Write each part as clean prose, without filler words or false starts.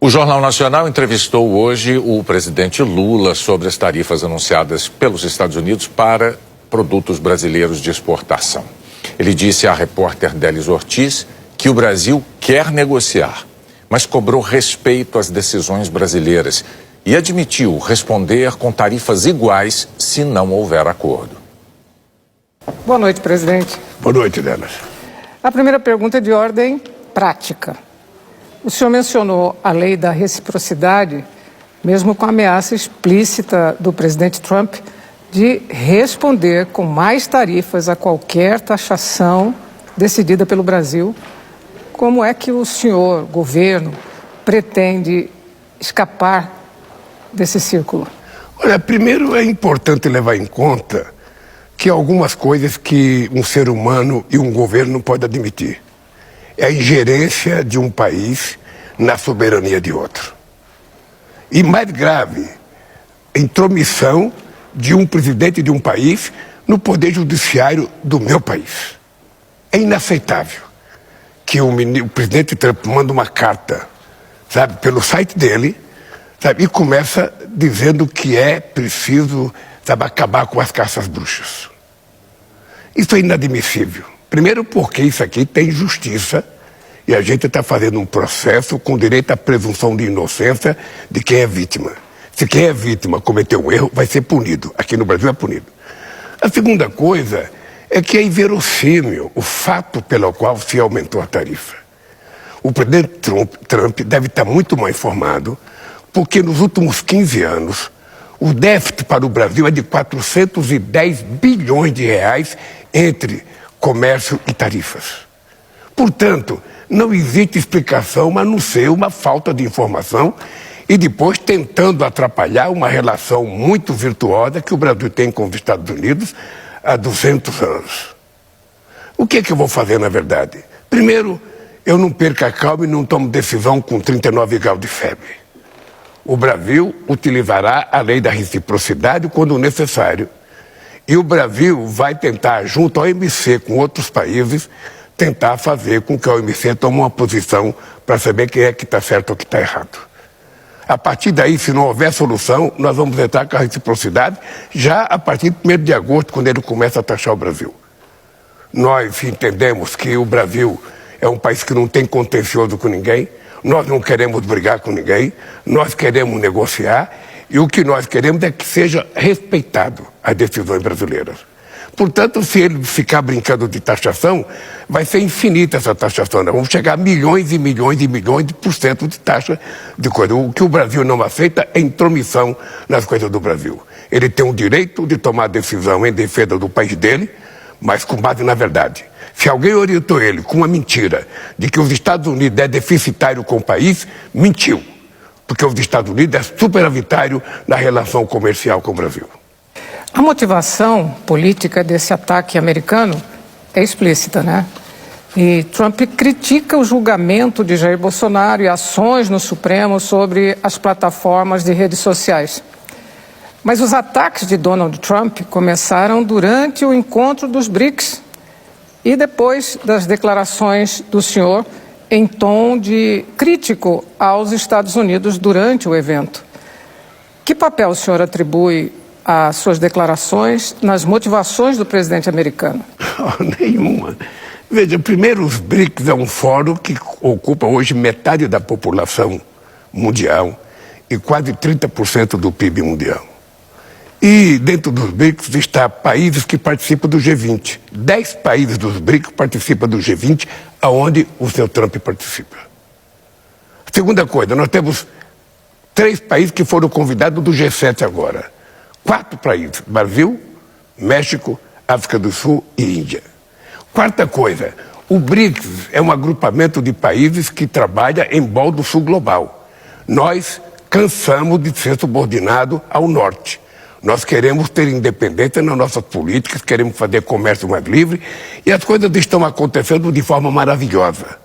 O Jornal Nacional entrevistou hoje o presidente Lula sobre as tarifas anunciadas pelos Estados Unidos para produtos brasileiros de exportação. Ele disse à repórter Délis Ortiz que o Brasil quer negociar, mas cobrou respeito às decisões brasileiras e admitiu responder com tarifas iguais se não houver acordo. Boa noite, presidente. Boa noite, Délis. A primeira pergunta é de ordem prática. O senhor mencionou a lei da reciprocidade, mesmo com a ameaça explícita do presidente Trump de responder com mais tarifas a qualquer taxação decidida pelo Brasil. Como é que o senhor, governo, pretende escapar desse círculo? Olha, primeiro é importante levar em conta que há algumas coisas que um ser humano e um governo não podem admitir. É a ingerência de um país na soberania de outro. E mais grave, a intromissão de um presidente de um país no poder judiciário do meu país. É inaceitável que o presidente Trump manda uma carta, sabe, pelo site dele, sabe, e começa dizendo que é preciso, sabe, acabar com as caças bruxas. Isso é inadmissível. Primeiro porque isso aqui tem justiça e a gente está fazendo um processo com direito à presunção de inocência de quem é vítima. Se quem é vítima cometeu um erro, vai ser punido. Aqui no Brasil é punido. A segunda coisa é que é inverossímil o fato pelo qual se aumentou a tarifa. O presidente Trump deve estar muito mal informado, porque nos últimos 15 anos, o déficit para o Brasil é de 410 bilhões de reais entre comércio e tarifas. Portanto, não existe explicação a não ser uma falta de informação e depois tentando atrapalhar uma relação muito virtuosa que o Brasil tem com os Estados Unidos há 200 anos. O que é que eu vou fazer, na verdade? Primeiro, eu não perco a calma e não tomo decisão com 39 graus de febre. O Brasil utilizará a lei da reciprocidade quando necessário. E o Brasil vai tentar, junto ao OMC, com outros países, tentar fazer com que a OMC tome uma posição para saber quem é que está certo ou que está errado. A partir daí, se não houver solução, nós vamos entrar com a reciprocidade já a partir do 1º de agosto, quando ele começa a taxar o Brasil. Nós entendemos que o Brasil é um país que não tem contencioso com ninguém, nós não queremos brigar com ninguém, nós queremos negociar e o que nós queremos é que seja respeitado as decisões brasileiras. Portanto, se ele ficar brincando de taxação, vai ser infinita essa taxação. Nós vamos chegar a milhões e milhões e milhões de % de taxa de coisa. O que o Brasil não aceita é intromissão nas coisas do Brasil. Ele tem o direito de tomar decisão em defesa do país dele, mas com base na verdade. Se alguém orientou ele com uma mentira de que os Estados Unidos é deficitário com o país, mentiu. Porque os Estados Unidos é superavitário na relação comercial com o Brasil. A motivação política desse ataque americano é explícita, né? E Trump critica o julgamento de Jair Bolsonaro e ações no Supremo sobre as plataformas de redes sociais. Mas os ataques de Donald Trump começaram durante o encontro dos BRICS e depois das declarações do senhor em tom de crítico aos Estados Unidos durante o evento. Que papel o senhor atribui às suas declarações nas motivações do presidente americano? Nenhuma. Veja, primeiro, os BRICS é um fórum que ocupa hoje metade da população mundial e quase 30% do PIB mundial. E dentro dos BRICS está países que participam do G20. 10 países dos BRICS participam do G20, aonde o senhor Trump participa. Segunda coisa, nós temos 3 países que foram convidados do G7 agora. 4 países, Brasil, México, África do Sul e Índia. Quarta coisa, o BRICS é um agrupamento de países que trabalha em prol do sul global. Nós cansamos de ser subordinados ao norte. Nós queremos ter independência nas nossas políticas, queremos fazer comércio mais livre e as coisas estão acontecendo de forma maravilhosa.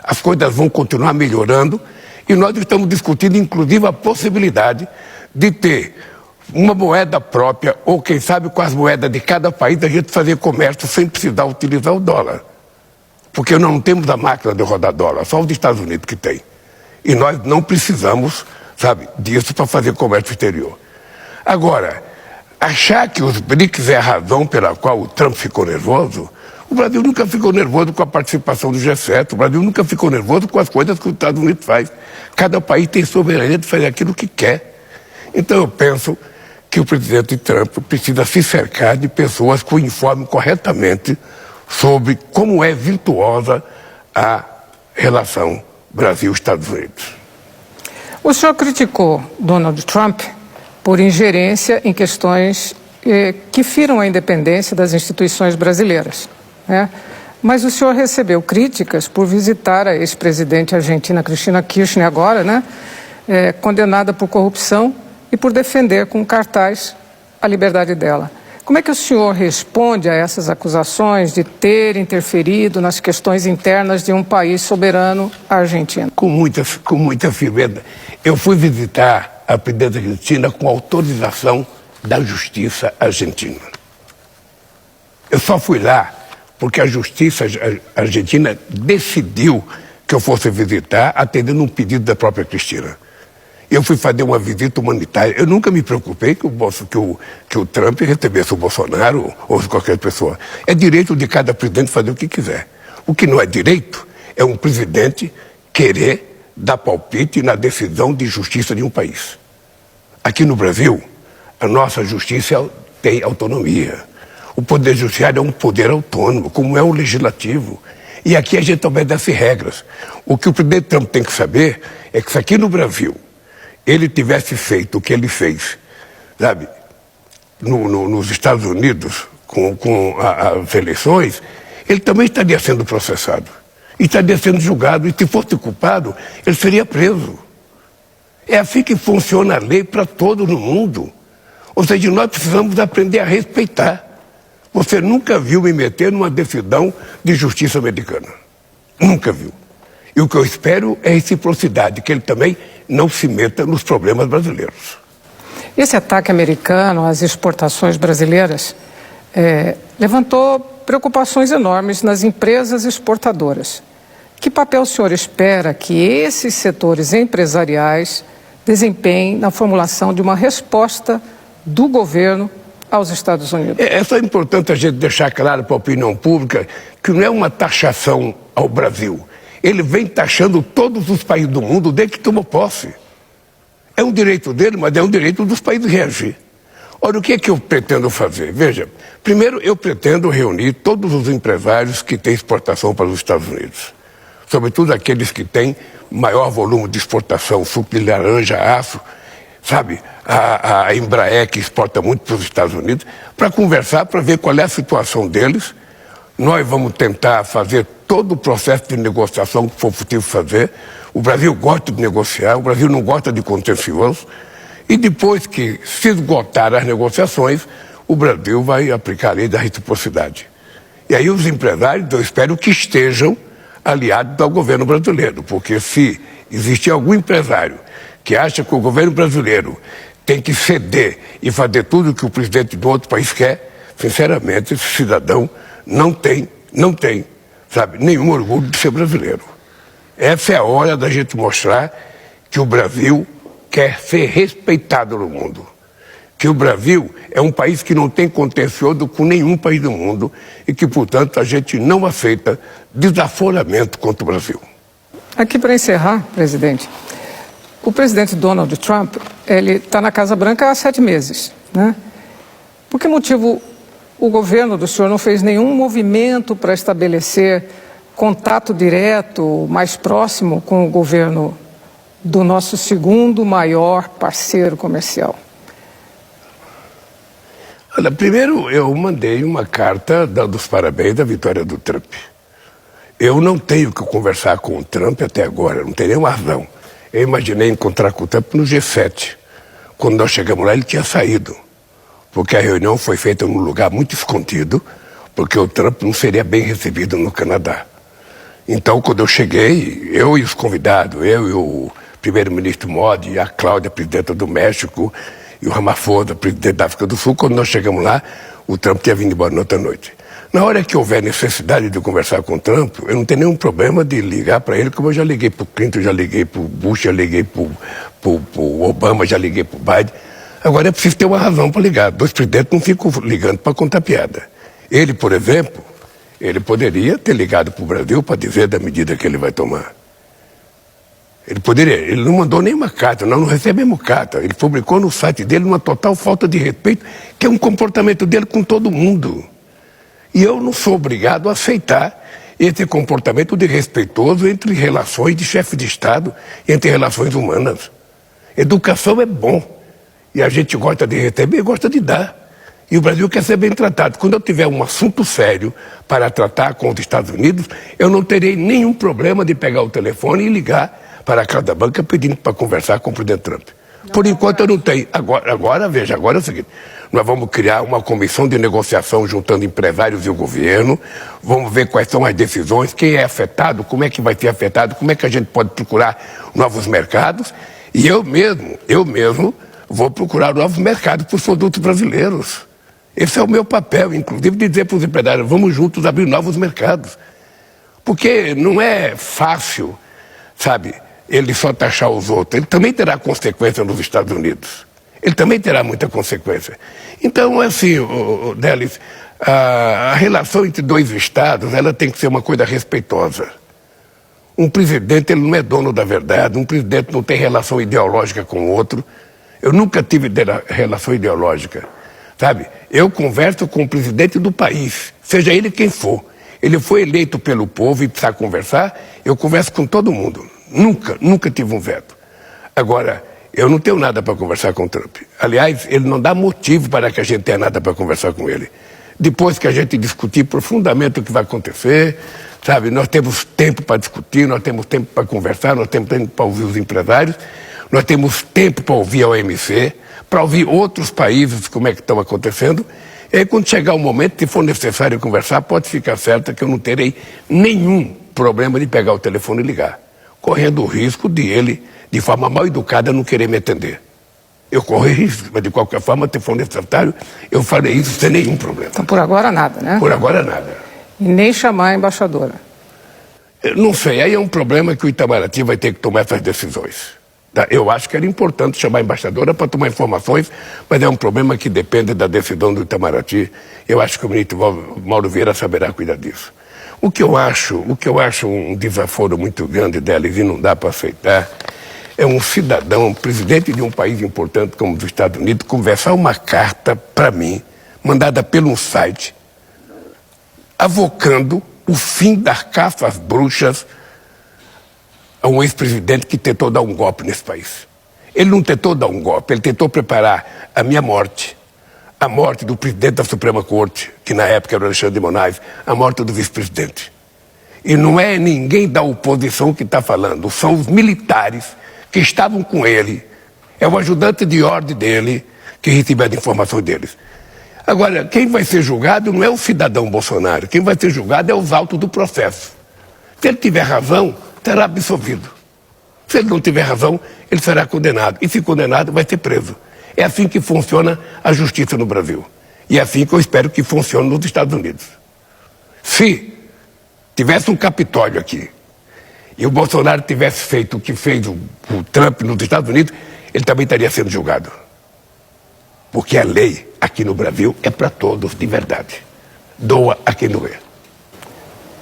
As coisas vão continuar melhorando e nós estamos discutindo, inclusive, a possibilidade de ter uma moeda própria ou, quem sabe, com as moedas de cada país, a gente fazer comércio sem precisar utilizar o dólar. Porque nós não temos a máquina de rodar dólar, só os Estados Unidos que tem. E nós não precisamos, sabe, disso para fazer comércio exterior. Agora, achar que os BRICS é a razão pela qual o Trump ficou nervoso, o Brasil nunca ficou nervoso com a participação do G7, o Brasil nunca ficou nervoso com as coisas que os Estados Unidos faz. Cada país tem soberania de fazer aquilo que quer. Então eu penso que o presidente Trump precisa se cercar de pessoas que o informem corretamente sobre como é virtuosa a relação Brasil-Estados Unidos. O senhor criticou Donald Trump por ingerência em questões que firam a independência das instituições brasileiras, né? Mas o senhor recebeu críticas por visitar a ex-presidente argentina Cristina Kirchner agora, né? Condenada por corrupção e por defender com cartaz a liberdade dela. Como é que o senhor responde a essas acusações de ter interferido nas questões internas de um país soberano, a Argentina? Com muita firmeza. Eu fui visitar a presidenta Cristina com autorização da Justiça Argentina. Eu só fui lá porque a Justiça Argentina decidiu que eu fosse visitar, atendendo um pedido da própria Cristina. Eu fui fazer uma visita humanitária. Eu nunca me preocupei que o Trump recebesse o Bolsonaro ou qualquer pessoa. É direito de cada presidente fazer o que quiser. O que não é direito é um presidente querer dar palpite na decisão de justiça de um país. Aqui no Brasil, a nossa justiça tem autonomia. O Poder Judiciário é um poder autônomo, como é o Legislativo. E aqui a gente obedece regras. O que o presidente Trump tem que saber é que se aqui no Brasil ele tivesse feito o que ele fez, sabe, nos Estados Unidos, com as eleições, ele também estaria sendo processado. E estaria sendo julgado. E se fosse culpado, ele seria preso. É assim que funciona a lei para todo no mundo. Ou seja, nós precisamos aprender a respeitar. Você nunca viu me meter numa decisão de justiça americana. Nunca viu. E o que eu espero é reciprocidade, que ele também não se meta nos problemas brasileiros. Esse ataque americano às exportações brasileiras levantou preocupações enormes nas empresas exportadoras. Que papel o senhor espera que esses setores empresariais desempenhem na formulação de uma resposta do governo aos Estados Unidos? É só importante a gente deixar claro para a opinião pública que não é uma taxação ao Brasil. Ele vem taxando todos os países do mundo desde que tomou posse. É um direito dele, mas é um direito dos países reagir. Olha, o que é que eu pretendo fazer? Veja, primeiro eu pretendo reunir todos os empresários que têm exportação para os Estados Unidos. Sobretudo aqueles que têm maior volume de exportação, suco de laranja, aço, sabe? A Embraer, que exporta muito para os Estados Unidos, para conversar, para ver qual é a situação deles. Nós vamos tentar fazer todo o processo de negociação que for possível fazer. O Brasil gosta de negociar, o Brasil não gosta de contencioso. E depois que se esgotar as negociações, o Brasil vai aplicar a lei da reciprocidade. E aí os empresários, eu espero que estejam aliados ao governo brasileiro, porque se existir algum empresário que acha que o governo brasileiro tem que ceder e fazer tudo o que o presidente de outro país quer, sinceramente, esse cidadão não tem, sabe, nenhum orgulho de ser brasileiro. Essa é a hora da gente mostrar que o Brasil quer ser respeitado no mundo. Que o Brasil é um país que não tem contencioso com nenhum país do mundo e que, portanto, a gente não aceita desaforamento contra o Brasil. Aqui para encerrar, presidente, o presidente Donald Trump, ele está na Casa Branca há 7 meses, né? Por que motivo o governo do senhor não fez nenhum movimento para estabelecer contato direto, mais próximo com o governo do nosso segundo maior parceiro comercial? Olha, primeiro eu mandei uma carta dando os parabéns da vitória do Trump. Eu não tenho que conversar com o Trump até agora, não tenho nenhuma razão. Eu imaginei encontrar com o Trump no G7. Quando nós chegamos lá, ele tinha saído. Porque a reunião foi feita num lugar muito escondido, porque o Trump não seria bem recebido no Canadá. Então, quando eu cheguei, eu e os convidados, eu e o primeiro-ministro Modi, a Cláudia, presidenta do México, e o Ramaphosa, presidente da África do Sul, quando nós chegamos lá, o Trump tinha vindo embora na outra noite. Na hora que houver necessidade de conversar com o Trump, eu não tenho nenhum problema de ligar para ele, como eu já liguei para o Clinton, já liguei para o Bush, já liguei para o Obama, já liguei para o Biden. Agora é preciso ter uma razão para ligar. Dois presidentes não ficam ligando para contar piada. Ele, por exemplo, ele poderia ter ligado para o Brasil para dizer da medida que ele vai tomar. Ele poderia, ele não mandou nenhuma carta, nós não recebemos carta. Ele publicou no site dele uma total falta de respeito, que é um comportamento dele com todo mundo. E eu não sou obrigado a aceitar esse comportamento desrespeitoso entre relações de chefe de Estado, entre relações humanas. Educação é bom. E a gente gosta de receber e gosta de dar. E o Brasil quer ser bem tratado. Quando eu tiver um assunto sério para tratar com os Estados Unidos, eu não terei nenhum problema de pegar o telefone e ligar para cada banca pedindo para conversar com o presidente Trump. Por enquanto eu não tenho. Agora, veja, agora é o seguinte, nós vamos criar uma comissão de negociação juntando empresários e o governo, vamos ver quais são as decisões, quem é afetado, como é que vai ser afetado, como é que a gente pode procurar novos mercados, e eu mesmo vou procurar novos mercados para os produtos brasileiros. Esse é o meu papel, inclusive, de dizer para os empresários, vamos juntos abrir novos mercados. Porque não é fácil, sabe, ele só taxar os outros. Ele também terá consequência nos Estados Unidos. Ele também terá muita consequência. Então, assim, Délis, a relação entre dois estados, ela tem que ser uma coisa respeitosa. Um presidente, ele não é dono da verdade, um presidente não tem relação ideológica com o outro. Eu nunca tive relação ideológica, sabe? Eu converso com o presidente do país, seja ele quem for. Ele foi eleito pelo povo e precisa conversar, eu converso com todo mundo. Nunca tive um veto. Agora, eu não tenho nada para conversar com o Trump. Aliás, ele não dá motivo para que a gente tenha nada para conversar com ele. Depois que a gente discutir profundamente o que vai acontecer, sabe, nós temos tempo para discutir, nós temos tempo para conversar, nós temos tempo para ouvir os empresários, nós temos tempo para ouvir a OMC, para ouvir outros países como é que estão acontecendo. E aí, quando chegar o momento, se for necessário conversar, pode ficar certa que eu não terei nenhum problema de pegar o telefone e ligar, correndo o risco de ele, de forma mal educada, não querer me atender. Eu corro risco, mas de qualquer forma, se for necessário, eu farei isso sem nenhum problema. Então, por agora, nada, né? Por agora, nada. E nem chamar a embaixadora. Eu não sei, aí é um problema que o Itamaraty vai ter que tomar essas decisões. Tá? Eu acho que era importante chamar a embaixadora para tomar informações, mas é um problema que depende da decisão do Itamaraty. Eu acho que o ministro Mauro Vieira saberá cuidar disso. O que eu acho um desaforo muito grande delas e não dá para aceitar é um cidadão, um presidente de um país importante como os Estados Unidos, conversar uma carta para mim, mandada pelo site, avocando o fim das caças bruxas a um ex-presidente que tentou dar um golpe nesse país. Ele não tentou dar um golpe, ele tentou preparar a minha morte, a morte do presidente da Suprema Corte, que na época era o Alexandre de Moraes, a morte do vice-presidente. E não é ninguém da oposição que está falando, são os militares que estavam com ele, é o ajudante de ordem dele que recebeu as informações deles. Agora, quem vai ser julgado não é o cidadão Bolsonaro, quem vai ser julgado é os autos do processo. Se ele tiver razão, será absolvido. Se ele não tiver razão, ele será condenado. E se condenado, vai ser preso. É assim que funciona a justiça no Brasil. E é assim que eu espero que funcione nos Estados Unidos. Se tivesse um Capitólio aqui, e o Bolsonaro tivesse feito o que fez o Trump nos Estados Unidos, ele também estaria sendo julgado. Porque a lei aqui no Brasil é para todos, de verdade. Doa a quem doer.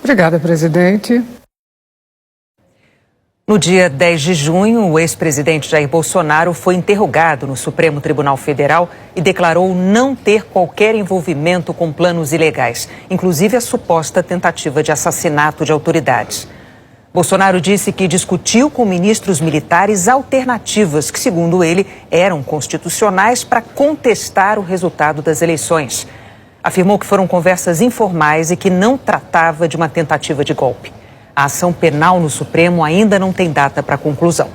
Obrigada, presidente. No dia 10 de junho, o ex-presidente Jair Bolsonaro foi interrogado no Supremo Tribunal Federal e declarou não ter qualquer envolvimento com planos ilegais, inclusive a suposta tentativa de assassinato de autoridades. Bolsonaro disse que discutiu com ministros militares alternativas que, segundo ele, eram constitucionais para contestar o resultado das eleições. Afirmou que foram conversas informais e que não tratava de uma tentativa de golpe. A ação penal no Supremo ainda não tem data para conclusão.